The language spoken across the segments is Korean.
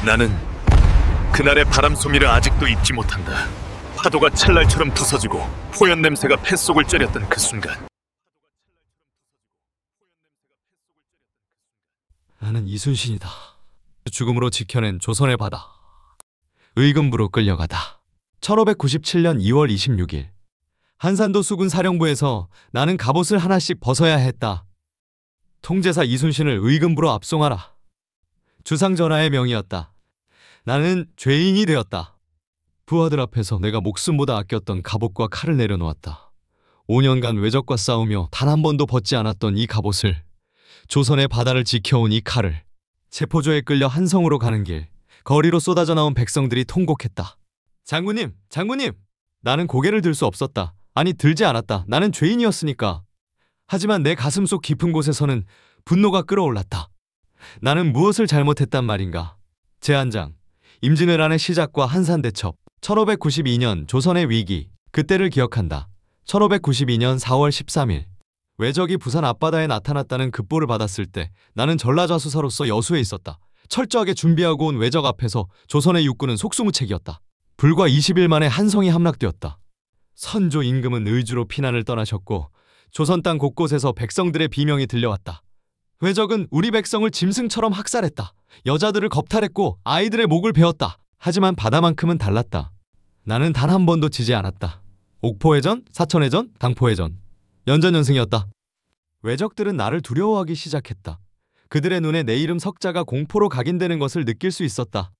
나는 그날의 바람 소미를 아직도 잊지 못한다. 파도가 찰날처럼 부서지고 포연 냄새가 뱃속을 쬐렸던 그 순간. 나는 이순신이다. 죽음으로 지켜낸 조선의 바다. 의금부로 끌려가다. 1597년 2월 26일 한산도 수군 사령부에서 나는 갑옷을 하나씩 벗어야 했다. 통제사 이순신을 의금부로 압송하라. 주상전하의 명이었다. 나는 죄인이 되었다. 부하들 앞에서 내가 목숨보다 아꼈던 갑옷과 칼을 내려놓았다. 5년간 외적과 싸우며 단 한 번도 벗지 않았던 이 갑옷을, 조선의 바다를 지켜온 이 칼을, 체포조에 끌려 한성으로 가는 길, 거리로 쏟아져 나온 백성들이 통곡했다. 장군님, 장군님! 나는 고개를 들 수 없었다. 아니, 들지 않았다. 나는 죄인이었으니까. 하지만 내 가슴속 깊은 곳에서는 분노가 끓어올랐다. 나는 무엇을 잘못했단 말인가? 제한장, 임진왜란의 시작과 한산대첩, 1592년 조선의 위기, 그때를 기억한다. 1592년 4월 13일 외적이 부산 앞바다에 나타났다는 급보를 받았을 때 나는 전라좌수사로서 여수에 있었다. 철저하게 준비하고 온 외적 앞에서 조선의 육군은 속수무책이었다. 불과 20일 만에 한성이 함락되었다. 선조 임금은 의주로 피난을 떠나셨고 조선 땅 곳곳에서 백성들의 비명이 들려왔다. 외적은 우리 백성을 짐승처럼 학살했다. 여자들을 겁탈했고 아이들의 목을 베었다. 하지만 바다만큼은 달랐다. 나는 단 한 번도 지지 않았다. 옥포해전, 사천해전, 당포해전, 연전연승이었다. 외적들은 나를 두려워하기 시작했다. 그들의 눈에 내 이름 석자가 공포로 각인되는 것을 느낄 수 있었다.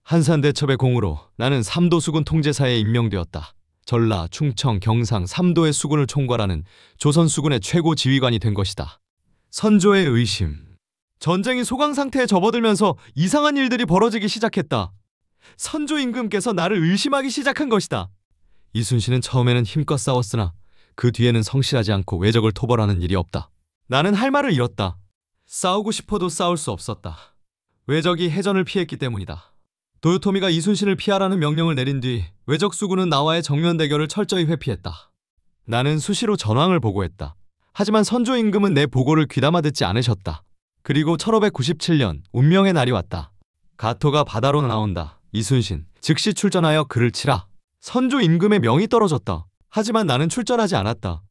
한산대첩의 공으로 나는 3도 수군 통제사에 임명되었다. 전라, 충청, 경상 3도의 수군을 총괄하는 조선 수군의 최고 지휘관이 된 것이다. 선조의 의심. 전쟁이 소강 상태에 접어들면서 이상한 일들이 벌어지기 시작했다. 선조 임금께서 나를 의심하기 시작한 것이다. 이순신은 처음에는 힘껏 싸웠으나 그 뒤에는 성실하지 않고 외적을 토벌하는 일이 없다. 나는 할 말을 잃었다. 싸우고 싶어도 싸울 수 없었다. 외적이 해전을 피했기 때문이다. 도요토미가 이순신을 피하라는 명령을 내린 뒤 외적 수군은 나와의 정면 대결을 철저히 회피했다. 나는 수시로 전황을 보고했다. 하지만 선조 임금은 내 보고를 귀담아 듣지 않으셨다. 그리고 1597년 운명의 날이 왔다. 가토가 바다로 나온다. 이순신, 즉시 출전하여 그를 치라. 선조 임금의 명이 떨어졌다. 하지만 나는 출전하지 않았다.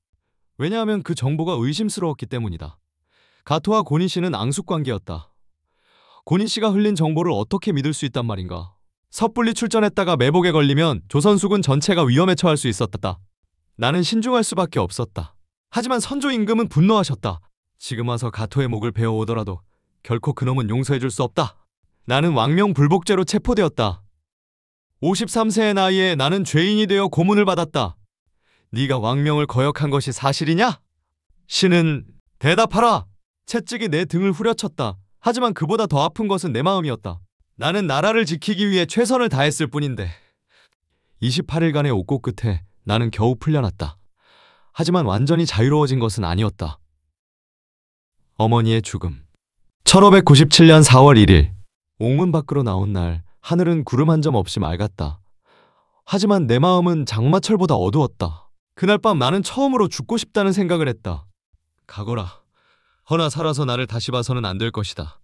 왜냐하면 그 정보가 의심스러웠기 때문이다. 가토와 고니 씨는 앙숙관계였다. 고니 씨가 흘린 정보를 어떻게 믿을 수 있단 말인가. 섣불리 출전했다가 매복에 걸리면 조선수군 전체가 위험에 처할 수 있었다. 나는 신중할 수밖에 없었다. 하지만 선조 임금은 분노하셨다. 지금 와서 가토의 목을 베어오더라도 결코 그놈은 용서해줄 수 없다. 나는 왕명불복죄로 체포되었다. 53세의 나이에 나는 죄인이 되어 고문을 받았다. 네가 왕명을 거역한 것이 사실이냐? 신은 대답하라! 채찍이 내 등을 후려쳤다. 하지만 그보다 더 아픈 것은 내 마음이었다. 나는 나라를 지키기 위해 최선을 다했을 뿐인데 28일간의 옥고 끝에 나는 겨우 풀려났다. 하지만 완전히 자유로워진 것은 아니었다. 어머니의 죽음. 1597년 4월 1일 옥문 밖으로 나온 날 하늘은 구름 한 점 없이 맑았다. 하지만 내 마음은 장마철보다 어두웠다. 그날 밤 나는 처음으로 죽고 싶다는 생각을 했다. 가거라. 허나 살아서 나를 다시 봐서는 안 될 것이다.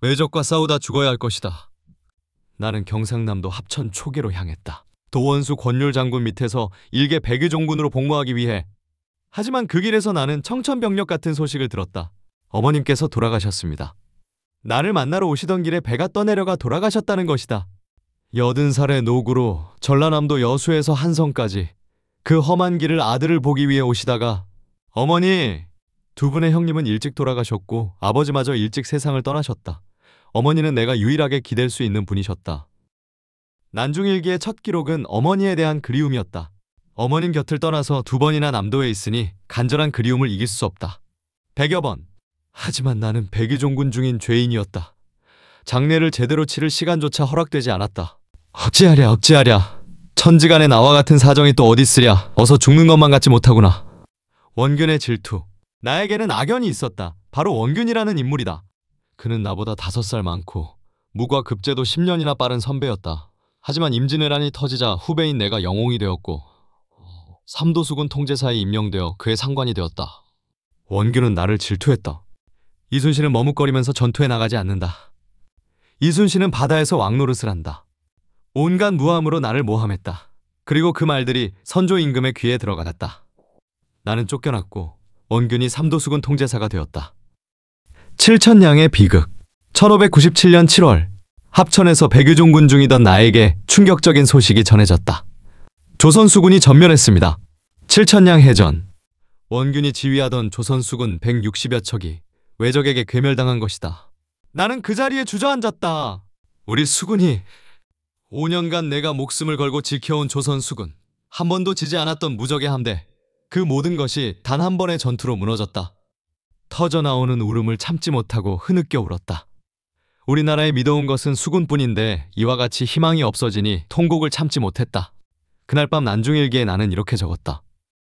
외적과 싸우다 죽어야 할 것이다. 나는 경상남도 합천 초계로 향했다. 도원수 권율 장군 밑에서 일개 백의종군으로 복무하기 위해. 하지만 그 길에서 나는 청천벽력 같은 소식을 들었다. 어머님께서 돌아가셨습니다. 나를 만나러 오시던 길에 배가 떠내려가 돌아가셨다는 것이다. 80살의 노구로 전라남도 여수에서 한성까지 그 험한 길을 아들을 보기 위해 오시다가 어머니! 두 분의 형님은 일찍 돌아가셨고 아버지마저 일찍 세상을 떠나셨다. 어머니는 내가 유일하게 기댈 수 있는 분이셨다. 난중일기의 첫 기록은 어머니에 대한 그리움이었다. 어머님 곁을 떠나서 2번이나 남도에 있으니 간절한 그리움을 이길 수 없다. 100여 번. 하지만 나는 백의종군 중인 죄인이었다. 장례를 제대로 치를 시간조차 허락되지 않았다. 어찌하랴 어찌하랴. 천지간에 나와 같은 사정이 또 어디 있으랴. 어서 죽는 것만 같지 못하구나. 원균의 질투. 나에게는 악연이 있었다. 바로 원균이라는 인물이다. 그는 나보다 5살 많고 무과 급제도 10년이나 빠른 선배였다. 하지만 임진왜란이 터지자 후배인 내가 영웅이 되었고 3도 수군 통제사에 임명되어 그의 상관이 되었다. 원균은 나를 질투했다. 이순신은 머뭇거리면서 전투에 나가지 않는다. 이순신은 바다에서 왕노릇을 한다. 온갖 무함으로 나를 모함했다. 그리고 그 말들이 선조 임금의 귀에 들어갔다. 나는 쫓겨났고 원균이 삼도수군 통제사가 되었다. 칠천냥의 비극. 1597년 7월 합천에서 백유종군 중이던 나에게 충격적인 소식이 전해졌다. 조선수군이 전멸했습니다. 칠천냥 해전. 원균이 지휘하던 조선수군 160여 척이 외적에게 괴멸당한 것이다. 나는 그 자리에 주저앉았다. 우리 수군이 5년간 내가 목숨을 걸고 지켜온 조선수군, 한 번도 지지 않았던 무적의 함대, 그 모든 것이 단 한 번의 전투로 무너졌다. 터져나오는 울음을 참지 못하고 흐느껴 울었다. 우리나라에 믿어온 것은 수군뿐인데 이와 같이 희망이 없어지니 통곡을 참지 못했다. 그날 밤 난중일기에 나는 이렇게 적었다.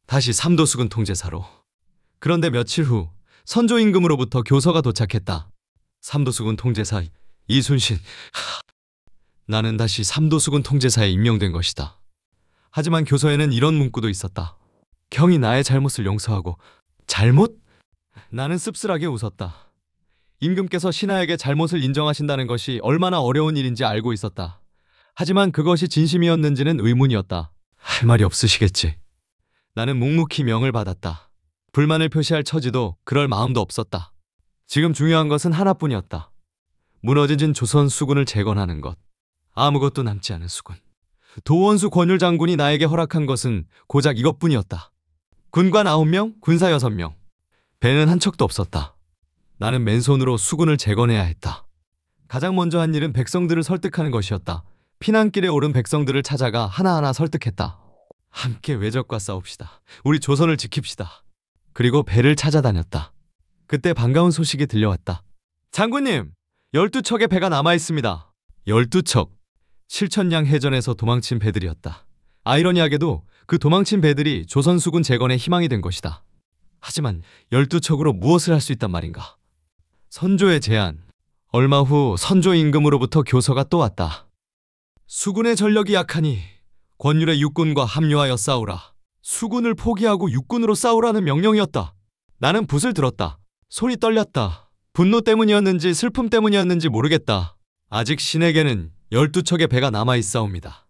다시 삼도수군 통제사로. 그런데 며칠 후 선조 임금으로부터 교서가 도착했다. 삼도수군 통제사 이순신. 나는 다시 삼도수군 통제사에 임명된 것이다. 하지만 교서에는 이런 문구도 있었다. 경이 나의 잘못을 용서하고. 잘못? 나는 씁쓸하게 웃었다. 임금께서 신하에게 잘못을 인정하신다는 것이 얼마나 어려운 일인지 알고 있었다. 하지만 그것이 진심이었는지는 의문이었다. 할 말이 없으시겠지. 나는 묵묵히 명을 받았다. 불만을 표시할 처지도 그럴 마음도 없었다. 지금 중요한 것은 하나뿐이었다. 무너진 조선 수군을 재건하는 것. 아무것도 남지 않은 수군. 도원수 권율 장군이 나에게 허락한 것은 고작 이것뿐이었다. 군관 9명, 군사 6명. 배는 한 척도 없었다. 나는 맨손으로 수군을 재건해야 했다. 가장 먼저 한 일은 백성들을 설득하는 것이었다. 피난길에 오른 백성들을 찾아가 하나하나 설득했다. 함께 외적과 싸웁시다. 우리 조선을 지킵시다. 그리고 배를 찾아다녔다. 그때 반가운 소식이 들려왔다. 장군님, 12척의 배가 남아있습니다. 12척. 칠천냥 해전에서 도망친 배들이었다. 아이러니하게도 그 도망친 배들이 조선 수군 재건의 희망이 된 것이다. 하지만 12척으로 무엇을 할 수 있단 말인가? 선조의 제안. 얼마 후 선조 임금으로부터 교서가 또 왔다. 수군의 전력이 약하니 권율의 육군과 합류하여 싸우라. 수군을 포기하고 육군으로 싸우라는 명령이었다. 나는 붓을 들었다. 손이 떨렸다. 분노 때문이었는지 슬픔 때문이었는지 모르겠다. 아직 신에게는 12척의 배가 남아있사옵니다.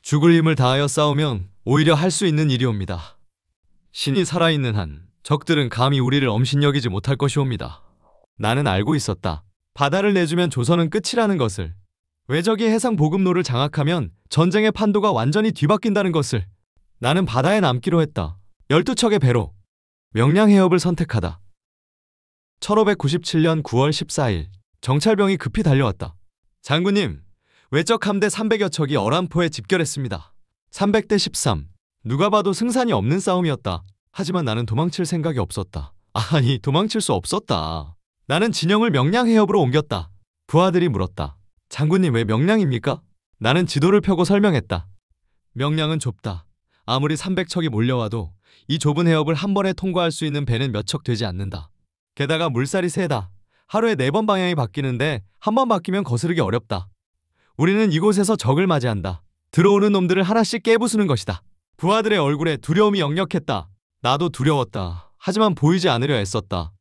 죽을 힘을 다하여 싸우면 오히려 할 수 있는 일이옵니다. 신이 살아있는 한 적들은 감히 우리를 엄신여기지 못할 것이옵니다. 나는 알고 있었다. 바다를 내주면 조선은 끝이라는 것을. 외적이 해상 보급로를 장악하면 전쟁의 판도가 완전히 뒤바뀐다는 것을. 나는 바다에 남기로 했다. 12척의 배로. 명량해협을 선택하다. 1597년 9월 14일 정찰병이 급히 달려왔다. 장군님, 외적 함대 300여 척이 어란포에 집결했습니다. 300대 13. 누가 봐도 승산이 없는 싸움이었다. 하지만 나는 도망칠 생각이 없었다. 아니, 도망칠 수 없었다. 나는 진영을 명량해협으로 옮겼다. 부하들이 물었다. 장군님, 왜 명량입니까? 나는 지도를 펴고 설명했다. 명량은 좁다. 아무리 300척이 몰려와도 이 좁은 해협을 한 번에 통과할 수 있는 배는 몇 척 되지 않는다. 게다가 물살이 세다. 하루에 4번 방향이 바뀌는데 한 번 바뀌면 거스르기 어렵다. 우리는 이곳에서 적을 맞이한다. 들어오는 놈들을 하나씩 깨부수는 것이다. 부하들의 얼굴에 두려움이 역력했다. 나도 두려웠다. 하지만 보이지 않으려 애썼다.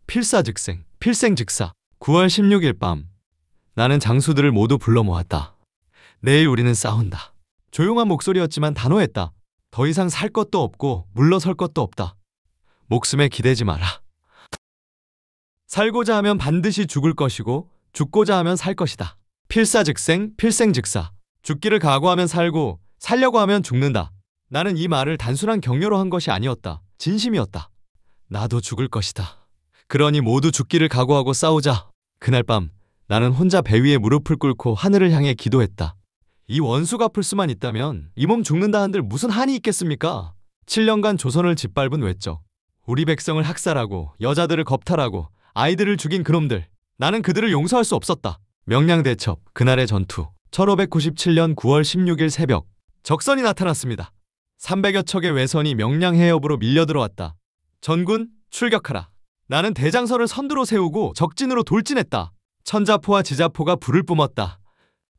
필사즉생, 필생즉사. 9월 16일 밤 나는 장수들을 모두 불러 모았다. 내일 우리는 싸운다. 조용한 목소리였지만 단호했다. 더 이상 살 것도 없고 물러설 것도 없다. 목숨에 기대지 마라. 살고자 하면 반드시 죽을 것이고 죽고자 하면 살 것이다. 필사즉생, 필생즉사. 죽기를 각오하면 살고 살려고 하면 죽는다. 나는 이 말을 단순한 격려로 한 것이 아니었다. 진심이었다. 나도 죽을 것이다. 그러니 모두 죽기를 각오하고 싸우자. 그날 밤 나는 혼자 배 위에 무릎을 꿇고 하늘을 향해 기도했다. 이 원수 갚을 수만 있다면 이 몸 죽는다 한들 무슨 한이 있겠습니까? 7년간 조선을 짓밟은 외적. 우리 백성을 학살하고 여자들을 겁탈하고 아이들을 죽인 그놈들. 나는 그들을 용서할 수 없었다. 명량대첩, 그날의 전투. 1597년 9월 16일 새벽 적선이 나타났습니다. 300여 척의 외선이 명량해협으로 밀려들어왔다. 전군, 출격하라. 나는 대장선을 선두로 세우고 적진으로 돌진했다. 천자포와 지자포가 불을 뿜었다.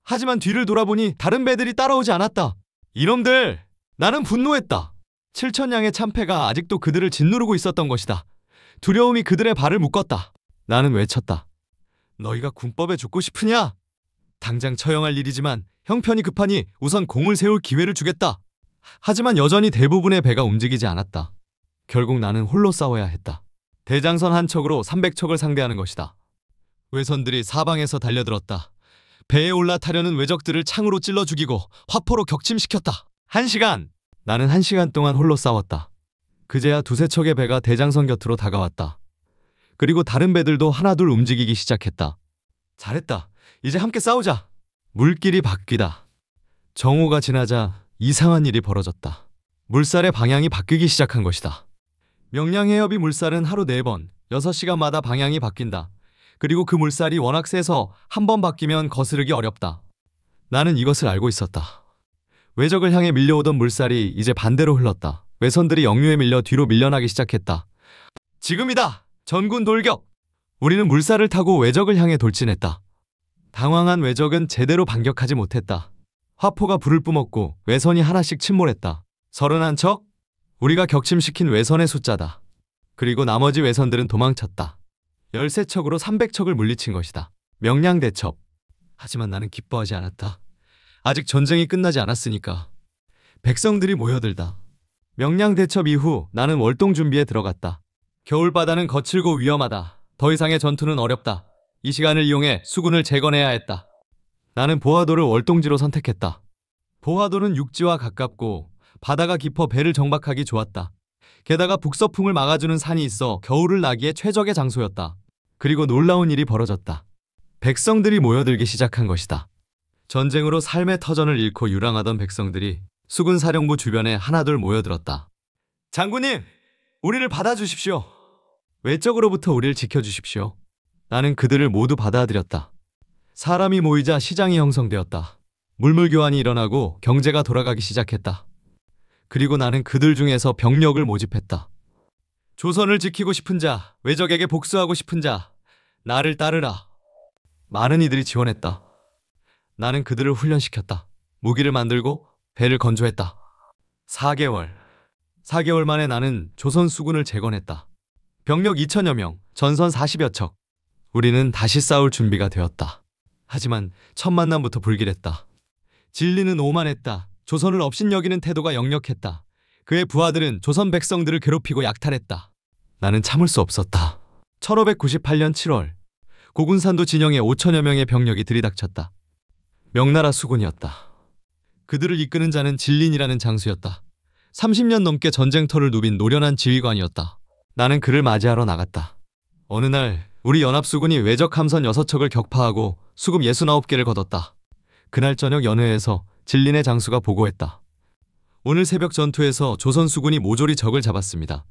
하지만 뒤를 돌아보니 다른 배들이 따라오지 않았다. 이놈들! 나는 분노했다. 칠천냥의 참패가 아직도 그들을 짓누르고 있었던 것이다. 두려움이 그들의 발을 묶었다. 나는 외쳤다. 너희가 군법에 죽고 싶으냐? 당장 처형할 일이지만 형편이 급하니 우선 공을 세울 기회를 주겠다. 하지만 여전히 대부분의 배가 움직이지 않았다. 결국 나는 홀로 싸워야 했다. 대장선 한 척으로 300척을 상대하는 것이다. 외선들이 사방에서 달려들었다. 배에 올라타려는 외적들을 창으로 찔러 죽이고 화포로 격침시켰다. 1시간! 나는 1시간 동안 홀로 싸웠다. 그제야 두세 척의 배가 대장선 곁으로 다가왔다. 그리고 다른 배들도 하나둘 움직이기 시작했다. 잘했다. 이제 함께 싸우자. 물길이 바뀌다. 정오가 지나자 이상한 일이 벌어졌다. 물살의 방향이 바뀌기 시작한 것이다. 명량해협이 물살은 하루 4번, 6시간마다 방향이 바뀐다. 그리고 그 물살이 워낙 세서 한 번 바뀌면 거스르기 어렵다. 나는 이것을 알고 있었다. 외적을 향해 밀려오던 물살이 이제 반대로 흘렀다. 외선들이 역류에 밀려 뒤로 밀려나기 시작했다. 지금이다! 전군 돌격! 우리는 물살을 타고 외적을 향해 돌진했다. 당황한 외적은 제대로 반격하지 못했다. 화포가 불을 뿜었고 외선이 하나씩 침몰했다. 31척? 우리가 격침시킨 외선의 숫자다. 그리고 나머지 외선들은 도망쳤다. 13척으로 300척을 물리친 것이다. 명량대첩. 하지만 나는 기뻐하지 않았다. 아직 전쟁이 끝나지 않았으니까. 백성들이 모여들다. 명량대첩 이후 나는 월동 준비에 들어갔다. 겨울바다는 거칠고 위험하다. 더 이상의 전투는 어렵다. 이 시간을 이용해 수군을 재건해야 했다. 나는 보하도를 월동지로 선택했다. 보하도는 육지와 가깝고 바다가 깊어 배를 정박하기 좋았다. 게다가 북서풍을 막아주는 산이 있어 겨울을 나기에 최적의 장소였다. 그리고 놀라운 일이 벌어졌다. 백성들이 모여들기 시작한 것이다. 전쟁으로 삶의 터전을 잃고 유랑하던 백성들이 수군 사령부 주변에 하나둘 모여들었다. 장군님! 우리를 받아주십시오. 외적으로부터 우리를 지켜주십시오. 나는 그들을 모두 받아들였다. 사람이 모이자 시장이 형성되었다. 물물 교환이 일어나고 경제가 돌아가기 시작했다. 그리고 나는 그들 중에서 병력을 모집했다. 조선을 지키고 싶은 자, 외적에게 복수하고 싶은 자, 나를 따르라. 많은 이들이 지원했다. 나는 그들을 훈련시켰다. 무기를 만들고 배를 건조했다. 4개월 만에 나는 조선 수군을 재건했다. 병력 2천여 명, 전선 40여 척. 우리는 다시 싸울 준비가 되었다. 하지만 첫 만남부터 불길했다. 진리는 오만했다. 조선을 업신여기는 태도가 역력했다. 그의 부하들은 조선 백성들을 괴롭히고 약탈했다. 나는 참을 수 없었다. 1598년 7월 고군산도 진영에 5천여 명의 병력이 들이닥쳤다. 명나라 수군이었다. 그들을 이끄는 자는 진린이라는 장수였다. 30년 넘게 전쟁터를 누빈 노련한 지휘관이었다. 나는 그를 맞이하러 나갔다. 어느 날 우리 연합수군이 외적 함선 6척을 격파하고 수급 69개를 거뒀다. 그날 저녁 연회에서 진린의 장수가 보고했다. 오늘 새벽 전투에서 조선 수군이 모조리 적을 잡았습니다.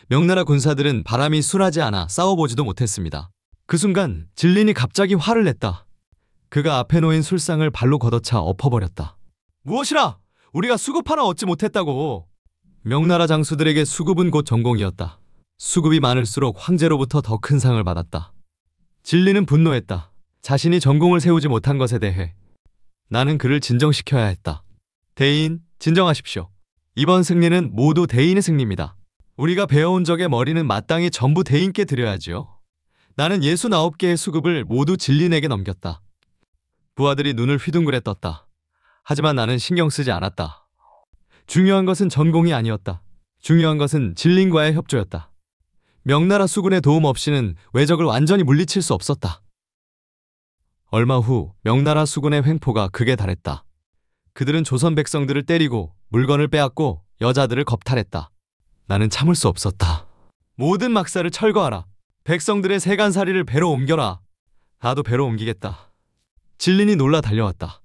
명나라 군사들은 바람이 순하지 않아 싸워보지도 못했습니다. 그 순간 진린이 갑자기 화를 냈다. 그가 앞에 놓인 술상을 발로 걷어차 엎어버렸다. 무엇이라! 우리가 수급 하나 얻지 못했다고! 명나라 장수들에게 수급은 곧 전공이었다. 수급이 많을수록 황제로부터 더 큰 상을 받았다. 진리는 분노했다. 자신이 전공을 세우지 못한 것에 대해. 나는 그를 진정시켜야 했다. 대인, 진정하십시오. 이번 승리는 모두 대인의 승리입니다. 우리가 배워온 적의 머리는 마땅히 전부 대인께 드려야지요. 나는 69개의 수급을 모두 진린에게 넘겼다. 부하들이 눈을 휘둥그레 떴다. 하지만 나는 신경 쓰지 않았다. 중요한 것은 전공이 아니었다. 중요한 것은 진린과의 협조였다. 명나라 수군의 도움 없이는 외적을 완전히 물리칠 수 없었다. 얼마 후 명나라 수군의 횡포가 극에 달했다. 그들은 조선 백성들을 때리고 물건을 빼앗고 여자들을 겁탈했다. 나는 참을 수 없었다. 모든 막사를 철거하라. 백성들의 세간살이를 배로 옮겨라. 나도 배로 옮기겠다. 진린이 놀라 달려왔다.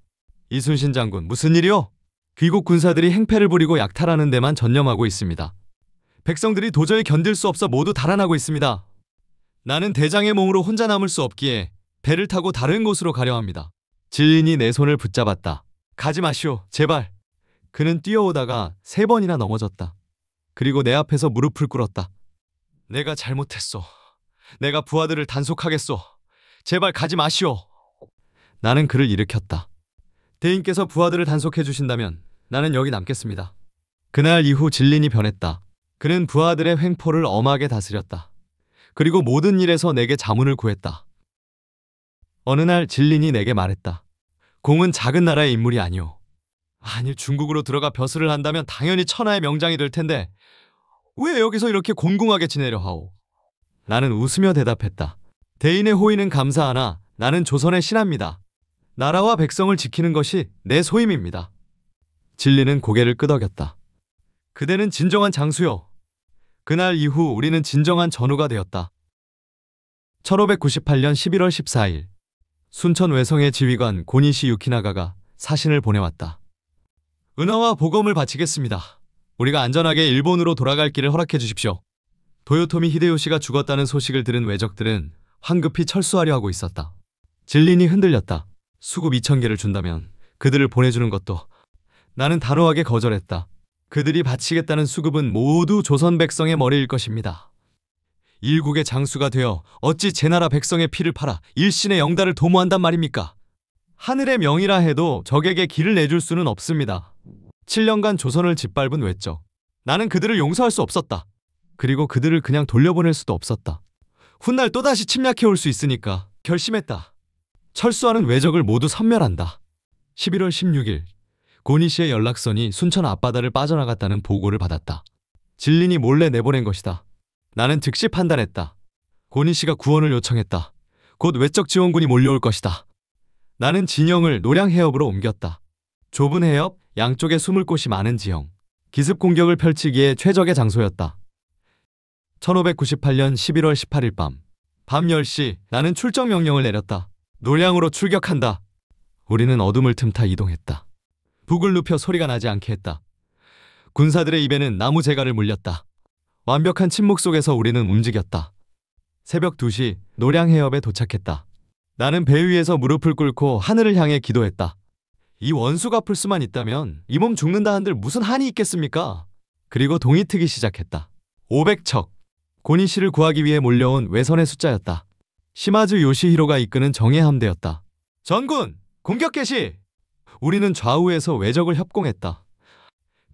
이순신 장군, 무슨 일이요? 귀국 군사들이 행패를 부리고 약탈하는 데만 전념하고 있습니다. 백성들이 도저히 견딜 수 없어 모두 달아나고 있습니다. 나는 대장의 몸으로 혼자 남을 수 없기에 배를 타고 다른 곳으로 가려 합니다. 진린이 내 손을 붙잡았다. 가지 마시오, 제발. 그는 뛰어오다가 3번이나 넘어졌다. 그리고 내 앞에서 무릎을 꿇었다. 내가 잘못했소. 내가 부하들을 단속하겠소. 제발 가지 마시오. 나는 그를 일으켰다. 대인께서 부하들을 단속해 주신다면 나는 여기 남겠습니다. 그날 이후 진린이 변했다. 그는 부하들의 횡포를 엄하게 다스렸다. 그리고 모든 일에서 내게 자문을 구했다. 어느 날 진린이 내게 말했다. 공은 작은 나라의 인물이 아니오. 아니, 중국으로 들어가 벼슬을 한다면 당연히 천하의 명장이 될 텐데 왜 여기서 이렇게 곤궁하게 지내려 하오? 나는 웃으며 대답했다. 대인의 호의는 감사하나 나는 조선의 신하입니다. 나라와 백성을 지키는 것이 내 소임입니다. 진리는 고개를 끄덕였다. 그대는 진정한 장수요. 그날 이후 우리는 진정한 전우가 되었다. 1598년 11월 14일 순천 외성의 지휘관 고니시 유키나가가 사신을 보내왔다. 은하와 보검을 바치겠습니다. 우리가 안전하게 일본으로 돌아갈 길을 허락해 주십시오. 도요토미 히데요시가 죽었다는 소식을 들은 왜적들은 황급히 철수하려 하고 있었다. 진린이 흔들렸다. 수급 2,000개를 준다면 그들을 보내주는 것도. 나는 단호하게 거절했다. 그들이 바치겠다는 수급은 모두 조선 백성의 머리일 것입니다. 일국의 장수가 되어 어찌 제 나라 백성의 피를 팔아 일신의 영달을 도모한단 말입니까? 하늘의 명이라 해도 적에게 길을 내줄 수는 없습니다. 7년간 조선을 짓밟은 외적. 나는 그들을 용서할 수 없었다. 그리고 그들을 그냥 돌려보낼 수도 없었다. 훗날 또다시 침략해올 수 있으니까 결심했다. 철수하는 외적을 모두 섬멸한다. 11월 16일 고니시의 연락선이 순천 앞바다를 빠져나갔다는 보고를 받았다. 진린이 몰래 내보낸 것이다. 나는 즉시 판단했다. 고니시가 구원을 요청했다. 곧 외적 지원군이 몰려올 것이다. 나는 진영을 노량 해협으로 옮겼다. 좁은 해협, 양쪽에 숨을 곳이 많은 지형. 기습 공격을 펼치기에 최적의 장소였다. 1598년 11월 18일 밤 10시 나는 출정 명령을 내렸다. 노량으로 출격한다. 우리는 어둠을 틈타 이동했다. 북을 눕혀 소리가 나지 않게 했다. 군사들의 입에는 나무 재갈을 물렸다. 완벽한 침묵 속에서 우리는 움직였다. 새벽 2시 노량 해협에 도착했다. 나는 배 위에서 무릎을 꿇고 하늘을 향해 기도했다. 이 원수 갚을 수만 있다면 이 몸 죽는다 한들 무슨 한이 있겠습니까? 그리고 동이 트기 시작했다. 500척. 고니시를 구하기 위해 몰려온 외선의 숫자였다. 시마즈 요시히로가 이끄는 정예 함대였다. 전군! 공격 개시! 우리는 좌우에서 외적을 협공했다.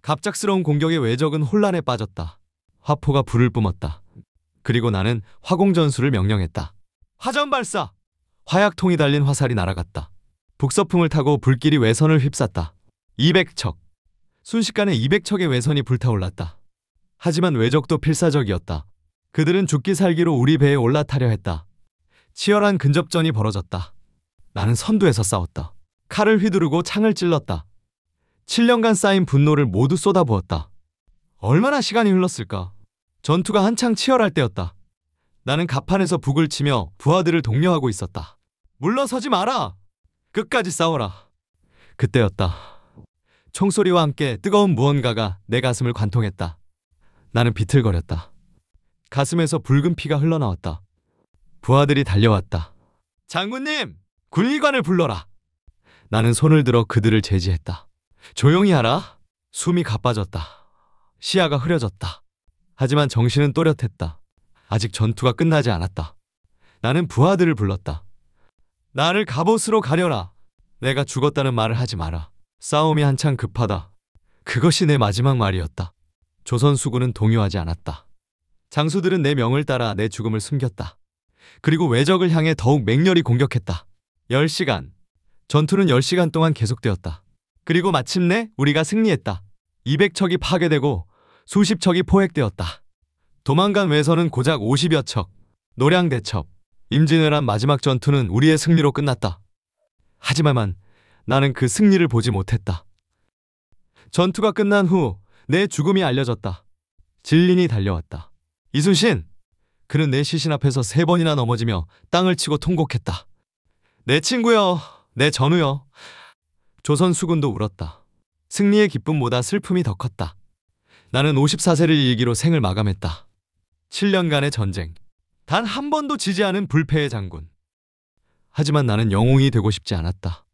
갑작스러운 공격에 외적은 혼란에 빠졌다. 화포가 불을 뿜었다. 그리고 나는 화공전술을 명령했다. 화전 발사! 화약통이 달린 화살이 날아갔다. 북서풍을 타고 불길이 외선을 휩쌌다. 200척. 순식간에 200척의 외선이 불타올랐다. 하지만 외적도 필사적이었다. 그들은 죽기 살기로 우리 배에 올라타려 했다. 치열한 근접전이 벌어졌다. 나는 선두에서 싸웠다. 칼을 휘두르고 창을 찔렀다. 7년간 쌓인 분노를 모두 쏟아부었다. 얼마나 시간이 흘렀을까? 전투가 한창 치열할 때였다. 나는 갑판에서 북을 치며 부하들을 독려하고 있었다. 물러서지 마라! 끝까지 싸워라. 그때였다. 총소리와 함께 뜨거운 무언가가 내 가슴을 관통했다. 나는 비틀거렸다. 가슴에서 붉은 피가 흘러나왔다. 부하들이 달려왔다. 장군님! 군의관을 불러라! 나는 손을 들어 그들을 제지했다. 조용히 하라. 숨이 가빠졌다. 시야가 흐려졌다. 하지만 정신은 또렷했다. 아직 전투가 끝나지 않았다. 나는 부하들을 불렀다. 나를 갑옷으로 가려라. 내가 죽었다는 말을 하지 마라. 싸움이 한창 급하다. 그것이 내 마지막 말이었다. 조선 수군은 동요하지 않았다. 장수들은 내 명을 따라 내 죽음을 숨겼다. 그리고 외적을 향해 더욱 맹렬히 공격했다. 10시간. 전투는 10시간 동안 계속되었다. 그리고 마침내 우리가 승리했다. 200척이 파괴되고 수십 척이 포획되었다. 도망간 외선은 고작 50여 척. 노량대첩, 임진왜란 마지막 전투는 우리의 승리로 끝났다. 하지만 나는 그 승리를 보지 못했다. 전투가 끝난 후 내 죽음이 알려졌다. 진린이 달려왔다. 이순신! 그는 내 시신 앞에서 3번이나 넘어지며 땅을 치고 통곡했다. 내 친구여, 내 전우여. 조선 수군도 울었다. 승리의 기쁨보다 슬픔이 더 컸다. 나는 54세를 일기로 생을 마감했다. 7년간의 전쟁. 단 한 번도 지지 않은 불패의 장군. 하지만 나는 영웅이 되고 싶지 않았다.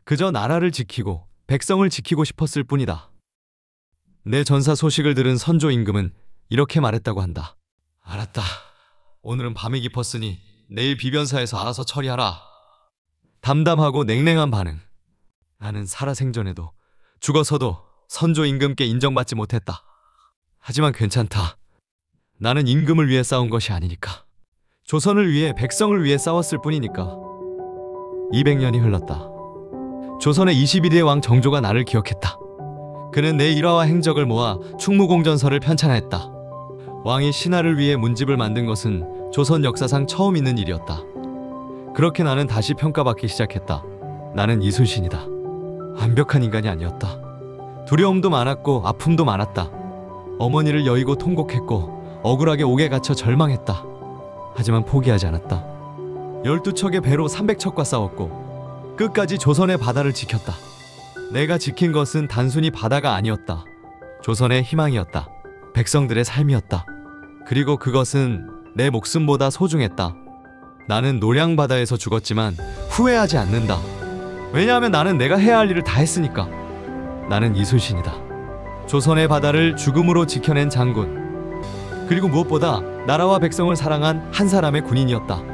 그저 나라를 지키고 백성을 지키고 싶었을 뿐이다. 내 전사 소식을 들은 선조 임금은 이렇게 말했다고 한다. 알았다. 오늘은 밤이 깊었으니 내일 비변사에서 알아서 처리하라. 담담하고 냉랭한 반응. 나는 살아생전에도 죽어서도 선조 임금께 인정받지 못했다. 하지만 괜찮다. 나는 임금을 위해 싸운 것이 아니니까. 조선을 위해 백성을 위해 싸웠을 뿐이니까. 200년이 흘렀다. 조선의 21대 왕 정조가 나를 기억했다. 그는 내 일화와 행적을 모아 충무공전서를 편찬했다. 왕이 신하를 위해 문집을 만든 것은 조선 역사상 처음 있는 일이었다. 그렇게 나는 다시 평가받기 시작했다. 나는 이순신이다. 완벽한 인간이 아니었다. 두려움도 많았고 아픔도 많았다. 어머니를 여의고 통곡했고 억울하게 옥에 갇혀 절망했다. 하지만 포기하지 않았다. 12척의 배로 300척과 싸웠고 끝까지 조선의 바다를 지켰다. 내가 지킨 것은 단순히 바다가 아니었다. 조선의 희망이었다. 백성들의 삶이었다. 그리고 그것은 내 목숨보다 소중했다. 나는 노량바다에서 죽었지만 후회하지 않는다. 왜냐하면 나는 내가 해야 할 일을 다 했으니까. 나는 이순신이다. 조선의 바다를 죽음으로 지켜낸 장군. 그리고 무엇보다 나라와 백성을 사랑한 한 사람의 군인이었다.